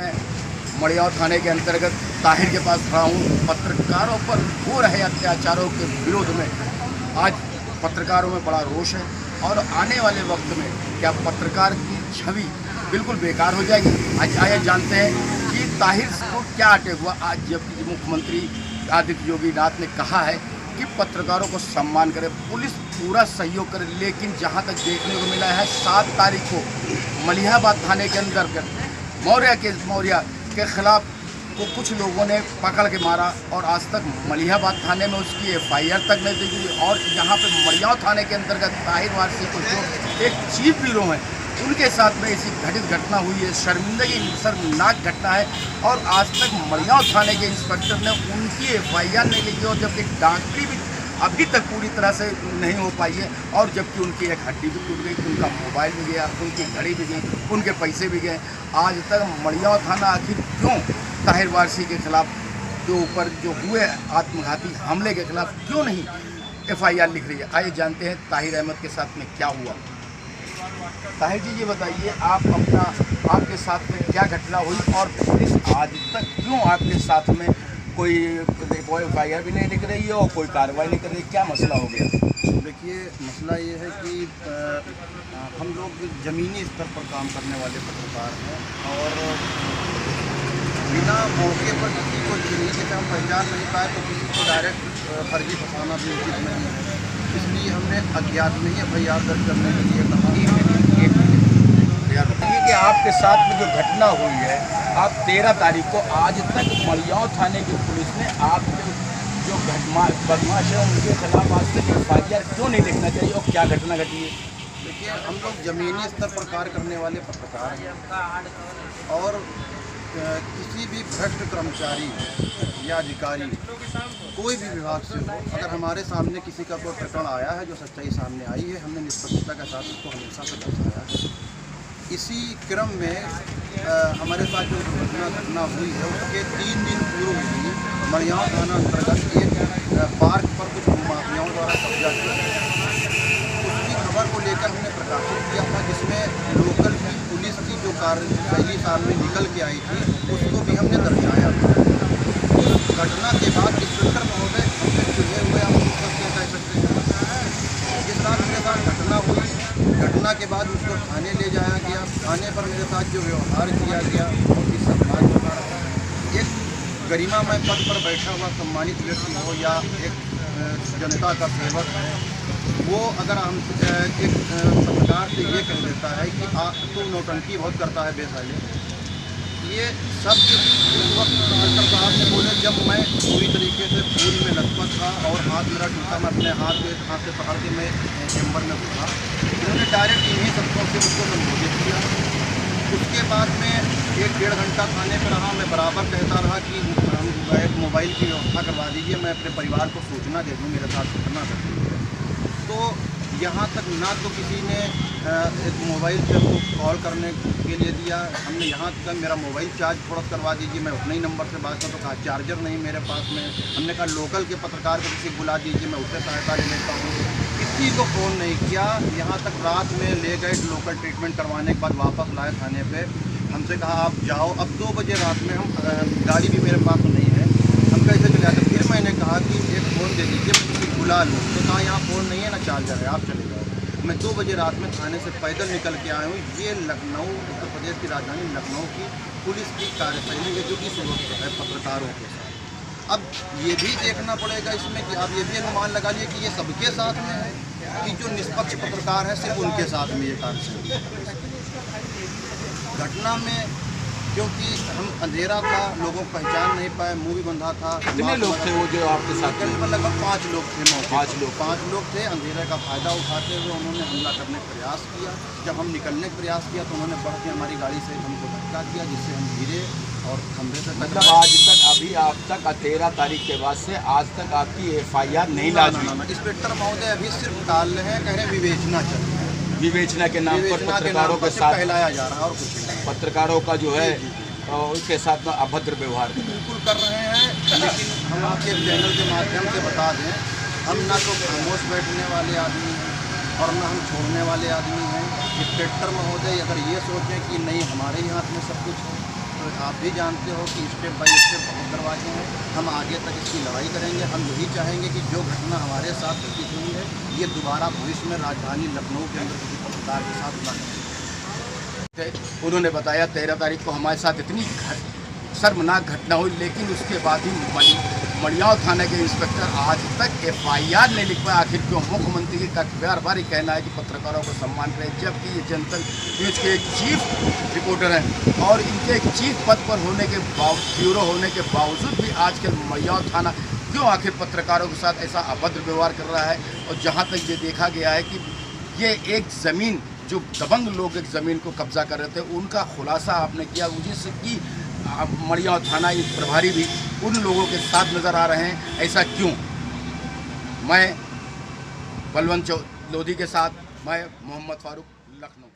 मैं मड़ियाव थाने के अंतर्गत ताहिर के पास खड़ा हूँ। पत्रकारों पर हो रहे अत्याचारों के विरोध में आज पत्रकारों में बड़ा रोष है और आने वाले वक्त में क्या पत्रकार की छवि बिल्कुल बेकार हो जाएगी। आज आइए जानते हैं कि ताहिर को क्या अटैक हुआ। आज जबकि मुख्यमंत्री आदित्य योगी नाथ ने कहा है कि पत्रकारों को सम्मान करे, पुलिस पूरा सहयोग करे, लेकिन जहां तक देखने को मिला है 7 तारीख को मलिहाबाद थाने के अंदर मौर्या के खिलाफ को कुछ लोगों ने पकड़ के मारा और आज तक मलिहाबाद थाने में उसकी FIR तक नहीं दी गई। और यहाँ पे मड़ियाव थाने के अंतर्गत ताहिर वारसी को जो एक चीफ ब्यूरो है उनके साथ में ऐसी घटित घटना हुई है, शर्मनाक घटना है। और आज तक मड़ियाव थाने के इंस्पेक्टर ने उनकी FIR नहीं लिखी और जबकि डॉक्टरी भी अभी तक पूरी तरह से नहीं हो पाई है। और जबकि उनकी एक हड्डी भी टूट गई, उनका मोबाइल भी गया, उनकी घड़ी भी गई, उनके पैसे भी गए। आज तक मड़ियाव थाना आखिर क्यों ताहिर वारसी के खिलाफ जो ऊपर जो हुए आत्मघाती हमले के खिलाफ क्यों नहीं FIR लिख रही है। आइए जानते हैं ताहिर अहमद के साथ में क्या हुआ। ताहिर जी, ये बताइए आपके साथ में क्या घटना हुई और पुलिस आज तक क्यों आपके साथ में कोई FIR भी नहीं लिख रही है और कोई कार्रवाई नहीं कर रही, क्या मसला हो गया? देखिए, मसला ये है कि हम लोग ज़मीनी स्तर पर काम करने वाले पत्रकार हैं और बिना मौके पर किसी को चिन्हित से हम पहचान नहीं पाए तो किसी को डायरेक्ट फर्जी फंसाना भी उचित नहीं है। इसलिए हमने अज्ञात में ही FIR दर्ज करने के लिए कहा। कि आपके साथ में जो घटना हुई है, आप 13 तारीख को आज तक मड़ियाव थाने की पुलिस ने आपके जो बदमाश है उनके खिलाफ आज तक FIR क्यों नहीं लिखना चाहिए और क्या घटना घटी है? देखिए, हम लोग ज़मीनी स्तर पर कार्य करने वाले पत्रकार हैं और किसी भी भ्रष्ट कर्मचारी या अधिकारी कोई भी विभाग से हो, अगर हमारे सामने किसी का कोई प्रकरण आया है जो सच्चाई सामने आई है, हमने निष्पक्षता के साथ उसको हमेशा से दर्शाया है। इसी क्रम में हमारे साथ जो घटना हुई है उसके 3 दिन पूर्व ही मड़ियाव थाना अंतर्गत एक पार्क पर कुछ माफियाओं द्वारा कब्जा किया गया। उसकी खबर को लेकर हमने प्रकाशित किया था, जिसमें लोकल की पुलिस की जो कार्यशैली सामने निकल के आई थी उसको भी हमने दर्शाया था। उस घटना के बाद इंस्पेक्टर महोदय हमसे चिढ़े हुए, आप क्या कह सकते हैं, जिस रात मेरे साथ घटना हुई, घटना के बाद उसको थाने ले जाया गया। थाने पर मेरे साथ जो व्यवहार किया गया बहुत ही सम्मानजनक। एक गरिमामय पद पर बैठा हुआ सम्मानित व्यक्ति हो या एक जनता का सेवक है, वो अगर हम एक पत्रकार से ये कह देता है कि तू नौटंकी बहुत करता है बेसाले, ये शब्द उस वक्त कलेक्टर साहब ने बोले जब मैं पूरी तरीके से भूल में लथपथ था और हाथ मेरा टूटा, मैं अपने हाथ से पकड़ के मैं चैम्बर में घुसा। उन्होंने डायरेक्ट इन्हीं शब्दों से मुझको संबोधित किया। उसके बाद में 1-1.5 घंटा थाने पर रहा। मैं बराबर कहता रहा कि एक मोबाइल की व्यवस्था करवा दीजिए, मैं अपने परिवार को सूचना दे दूँ मेरे साथ घटना घटी है। तो यहाँ तक ना तो किसी ने एक मोबाइल से को कॉल करने के लिए दिया, हमने यहाँ तक मेरा मोबाइल चार्ज थोड़ा करवा दीजिए, मैं उतने ही नंबर से बात करता, तो कहा चार्जर नहीं मेरे पास में। हमने कहा लोकल के पत्रकार को किसी बुला दीजिए, मैं उससे सहायता ले लेता हूँ। किसी को फ़ोन नहीं किया। यहाँ तक रात में ले गए लोकल ट्रीटमेंट करवाने के बाद वापस लाए थाने पे। हमसे कहा आप जाओ। अब 2 बजे रात में हम गाड़ी भी मेरे पास नहीं है, हम कैसे चले आते। फिर मैंने कहा कि एक फ़ोन दे दीजिए, किसी बुला लूँ। तो कहा यहाँ फ़ोन नहीं है ना चार्जर है, आप चले जाओ। मैं 2 बजे रात में थाने से पैदल निकल के आया हूँ। ये लखनऊ, उत्तर प्रदेश की राजधानी लखनऊ की पुलिस की कार्यशैली है जो कि सुरक्षित है पत्रकारों के साथ। अब ये भी देखना पड़ेगा इसमें कि आप ये भी अनुमान लगा लिए कि ये सबके साथ में है कि जो निष्पक्ष पत्रकार है सिर्फ उनके साथ में ये कार्यशैली। घटना में क्योंकि हम अंधेरा था, लोगों को पहचान नहीं पाए, मुंह भी बंधा था। कितने लोग थे वो जो आपके साथ? लगभग 5 लोग थे। 5 लोग थे। अंधेरे का फ़ायदा उठाते हुए उन्होंने हमला करने का प्रयास किया। जब हम निकलने का प्रयास किया तो उन्होंने बढ़ के हमारी गाड़ी से हमको धक्का दिया, जिससे हम गिरे और खंभे से मतलब आज तक अभी आप तक 13 तारीख के बाद से आज तक आपकी FIR नहीं लाज हुई? इंस्पेक्टर महोदय अभी सिर्फ टाल रहे हैं, कह रहे विवेचना चल रही है। विवेचना के नाम पर पत्रकारों के साथ फैलाया जा रहा है और कुछ नहीं। पत्रकारों का जो है उसके साथ में अभद्र व्यवहार बिल्कुल कर रहे हैं। लेकिन हम आपके चैनल के माध्यम से बता दें, हम ना तो खामोश बैठने वाले आदमी हैं और ना हम छोड़ने वाले आदमी हैं। इंस्पेक्टर महोदय अगर ये सोचें कि नहीं हमारे ही हाथ में सब कुछ आप भी जानते हो कि स्टेप बाय स्टेप बहुत दरवाजे हैं। हम आगे तक इसकी लड़ाई करेंगे। हम यही चाहेंगे कि जो घटना हमारे साथ घटित हुई है ये दोबारा भविष्य में राजधानी लखनऊ के अंदर किसी पत्रकार के साथ न घटे। उन्होंने बताया 13 तारीख को हमारे साथ इतनी शर्मनाक घटना हुई, लेकिन उसके बाद ही मड़ियाव थाने के इंस्पेक्टर आज तक FIR नहीं लिख पाया। आखिर क्यों? मुख्यमंत्री का बार बार ही कहना है कि पत्रकारों को सम्मान करें, जबकि ये जनता न्यूज़ के एक चीफ रिपोर्टर हैं और इनके एक चीफ पद पर होने के ब्यूरो होने के बावजूद भी आजकल मड़ियाव थाना क्यों आखिर पत्रकारों के साथ ऐसा अभद्र व्यवहार कर रहा है। और जहाँ तक ये देखा गया है कि ये एक ज़मीन जो दबंग लोग एक ज़मीन को कब्जा कर रहे थे, उनका खुलासा आपने किया, जिससे कि मड़ियाव थाना प्रभारी भी उन लोगों के साथ नज़र आ रहे हैं। ऐसा क्यों? मैं बलवंत लोधी के साथ मैं मोहम्मद फारूक, लखनऊ।